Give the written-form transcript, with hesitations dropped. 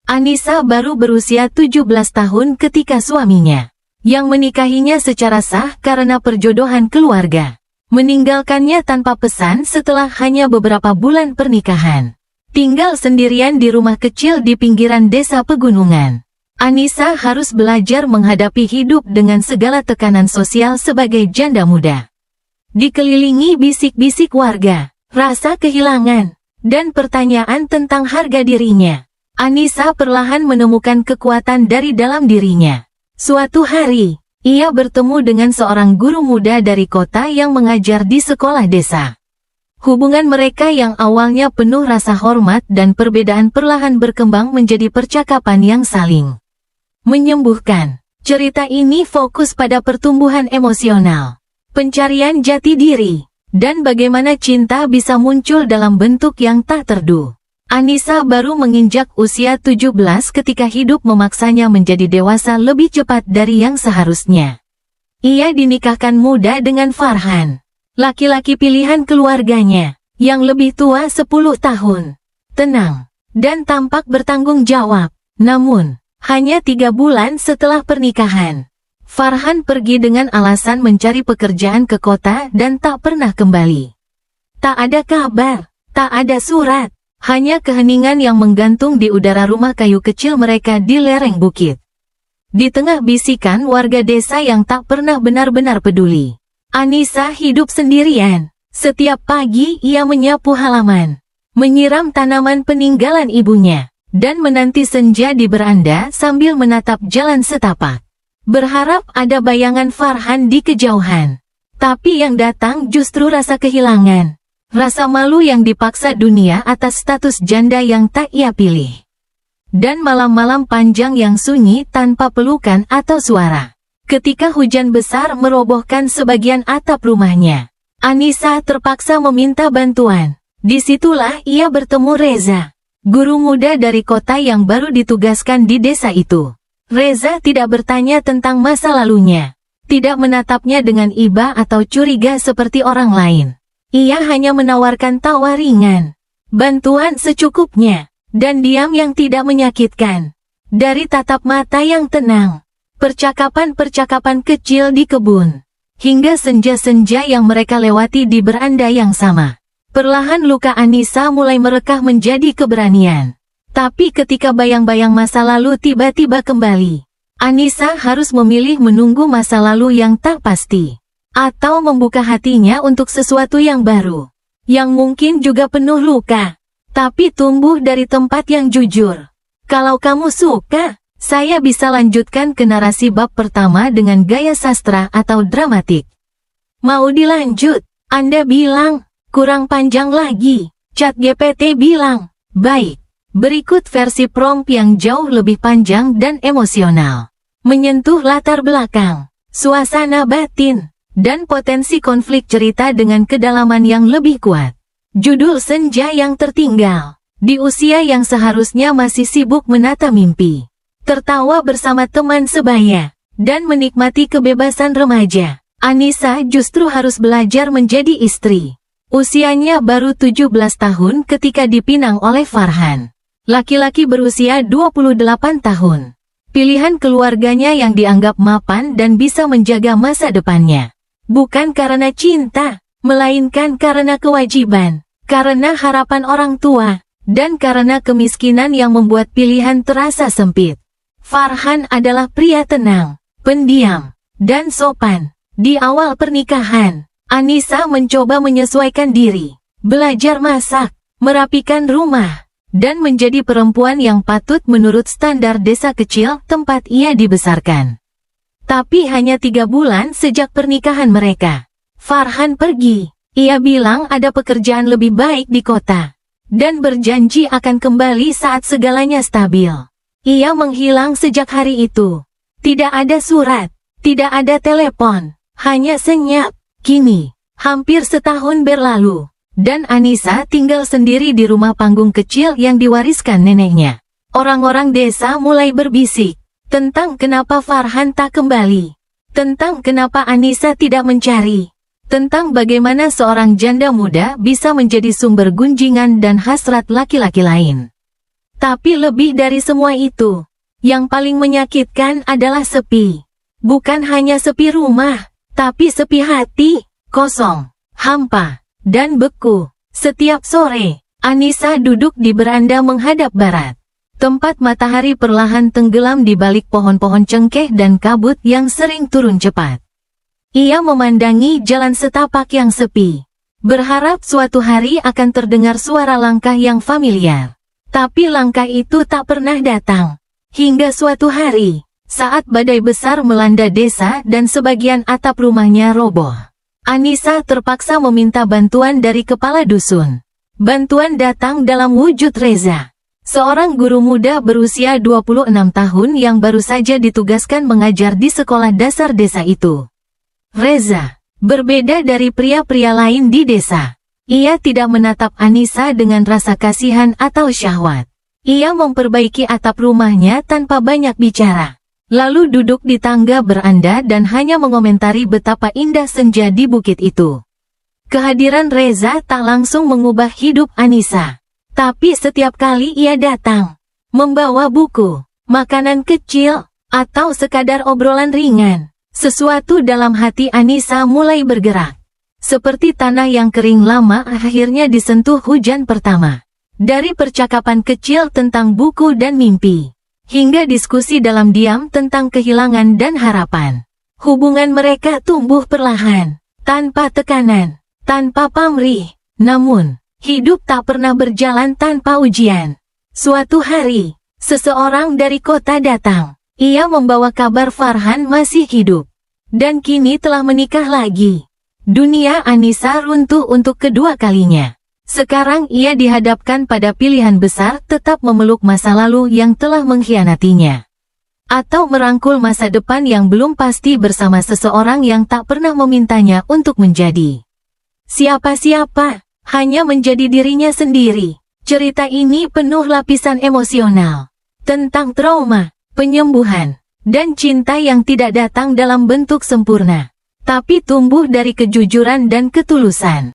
Anissa baru berusia 17 tahun ketika suaminya, yang menikahinya secara sah karena perjodohan keluarga, meninggalkannya tanpa pesan setelah hanya beberapa bulan pernikahan. Tinggal sendirian di rumah kecil di pinggiran desa pegunungan. Anissa harus belajar menghadapi hidup dengan segala tekanan sosial sebagai janda muda. Dikelilingi bisik-bisik warga, rasa kehilangan, dan pertanyaan tentang harga dirinya, Anissa perlahan menemukan kekuatan dari dalam dirinya. Suatu hari, ia bertemu dengan seorang guru muda dari kota yang mengajar di sekolah desa. Hubungan mereka yang awalnya penuh rasa hormat dan perbedaan perlahan berkembang menjadi percakapan yang saling menyembuhkan. Cerita ini fokus pada pertumbuhan emosional, pencarian jati diri, dan bagaimana cinta bisa muncul dalam bentuk yang tak terduga. Anissa baru menginjak usia 17 ketika hidup memaksanya menjadi dewasa lebih cepat dari yang seharusnya. Ia dinikahkan muda dengan Farhan, laki-laki pilihan keluarganya, yang lebih tua 10 tahun. Tenang, dan tampak bertanggung jawab. Namun, hanya 3 bulan setelah pernikahan, Farhan pergi dengan alasan mencari pekerjaan ke kota dan tak pernah kembali. Tak ada kabar, tak ada surat. Hanya keheningan yang menggantung di udara rumah kayu kecil mereka di lereng bukit. Di tengah bisikan warga desa yang tak pernah benar-benar peduli, Anissa hidup sendirian. Setiap pagi ia menyapu halaman, menyiram tanaman peninggalan ibunya, dan menanti senja di beranda sambil menatap jalan setapak. Berharap ada bayangan Farhan di kejauhan. Tapi yang datang justru rasa kehilangan. Rasa malu yang dipaksa dunia atas status janda yang tak ia pilih. Dan malam-malam panjang yang sunyi tanpa pelukan atau suara. Ketika hujan besar merobohkan sebagian atap rumahnya, Anissa terpaksa meminta bantuan. Disitulah ia bertemu Reza, guru muda dari kota yang baru ditugaskan di desa itu. Reza tidak bertanya tentang masa lalunya, tidak menatapnya dengan iba atau curiga seperti orang lain. Ia hanya menawarkan tawa ringan, bantuan secukupnya, dan diam yang tidak menyakitkan. Dari tatap mata yang tenang, percakapan-percakapan kecil di kebun, hingga senja-senja yang mereka lewati di beranda yang sama. Perlahan luka Anissa mulai merekah menjadi keberanian. Tapi ketika bayang-bayang masa lalu tiba-tiba kembali, Anissa harus memilih menunggu masa lalu yang tak pasti, atau membuka hatinya untuk sesuatu yang baru, yang mungkin juga penuh luka, tapi tumbuh dari tempat yang jujur. Kalau kamu suka, saya bisa lanjutkan ke narasi bab pertama dengan gaya sastra atau dramatik. Mau dilanjut? Anda bilang, kurang panjang lagi. ChatGPT bilang, baik. Berikut versi prompt yang jauh lebih panjang dan emosional. Menyentuh latar belakang, suasana batin, dan potensi konflik cerita dengan kedalaman yang lebih kuat. Judul Senja yang Tertinggal. Di usia yang seharusnya masih sibuk menata mimpi, tertawa bersama teman sebaya, dan menikmati kebebasan remaja, Anissa justru harus belajar menjadi istri. Usianya baru 17 tahun ketika dipinang oleh Farhan, laki-laki berusia 28 tahun. Pilihan keluarganya yang dianggap mapan dan bisa menjaga masa depannya. Bukan karena cinta, melainkan karena kewajiban, karena harapan orang tua, dan karena kemiskinan yang membuat pilihan terasa sempit. Farhan adalah pria tenang, pendiam, dan sopan. Di awal pernikahan, Anissa mencoba menyesuaikan diri, belajar masak, merapikan rumah, dan menjadi perempuan yang patut menurut standar desa kecil tempat ia dibesarkan. Tapi hanya 3 bulan sejak pernikahan mereka, Farhan pergi. Ia bilang ada pekerjaan lebih baik di kota, dan berjanji akan kembali saat segalanya stabil. Ia menghilang sejak hari itu. Tidak ada surat, tidak ada telepon, hanya senyap. Kini, hampir setahun berlalu, dan Anissa tinggal sendiri di rumah panggung kecil yang diwariskan neneknya. Orang-orang desa mulai berbisik tentang kenapa Farhan tak kembali, tentang kenapa Anissa tidak mencari, tentang bagaimana seorang janda muda bisa menjadi sumber gunjingan dan hasrat laki-laki lain. Tapi lebih dari semua itu, yang paling menyakitkan adalah sepi. Bukan hanya sepi rumah, tapi sepi hati, kosong, hampa, dan beku. Setiap sore, Anissa duduk di beranda menghadap barat. Tempat matahari perlahan tenggelam di balik pohon-pohon cengkeh dan kabut yang sering turun cepat. Ia memandangi jalan setapak yang sepi, berharap suatu hari akan terdengar suara langkah yang familiar. Tapi langkah itu tak pernah datang. Hingga suatu hari, saat badai besar melanda desa dan sebagian atap rumahnya roboh, Anissa terpaksa meminta bantuan dari kepala dusun. Bantuan datang dalam wujud Reza, seorang guru muda berusia 26 tahun yang baru saja ditugaskan mengajar di sekolah dasar desa itu. Reza, berbeda dari pria-pria lain di desa. Ia tidak menatap Anissa dengan rasa kasihan atau syahwat. Ia memperbaiki atap rumahnya tanpa banyak bicara. Lalu duduk di tangga beranda dan hanya mengomentari betapa indah senja di bukit itu. Kehadiran Reza tak langsung mengubah hidup Anissa. Tapi setiap kali ia datang, membawa buku, makanan kecil, atau sekadar obrolan ringan, sesuatu dalam hati Anissa mulai bergerak. Seperti tanah yang kering lama akhirnya disentuh hujan pertama. Dari percakapan kecil tentang buku dan mimpi, hingga diskusi dalam diam tentang kehilangan dan harapan. Hubungan mereka tumbuh perlahan, tanpa tekanan, tanpa pamrih. Namun, hidup tak pernah berjalan tanpa ujian. Suatu hari, seseorang dari kota datang. Ia membawa kabar Farhan masih hidup, dan kini telah menikah lagi. Dunia Anissa runtuh untuk kedua kalinya. Sekarang ia dihadapkan pada pilihan besar, tetap memeluk masa lalu yang telah mengkhianatinya, atau merangkul masa depan yang belum pasti bersama seseorang yang tak pernah memintanya untuk menjadi siapa-siapa, hanya menjadi dirinya sendiri. Cerita ini penuh lapisan emosional, tentang trauma, penyembuhan, dan cinta yang tidak datang dalam bentuk sempurna, tapi tumbuh dari kejujuran dan ketulusan.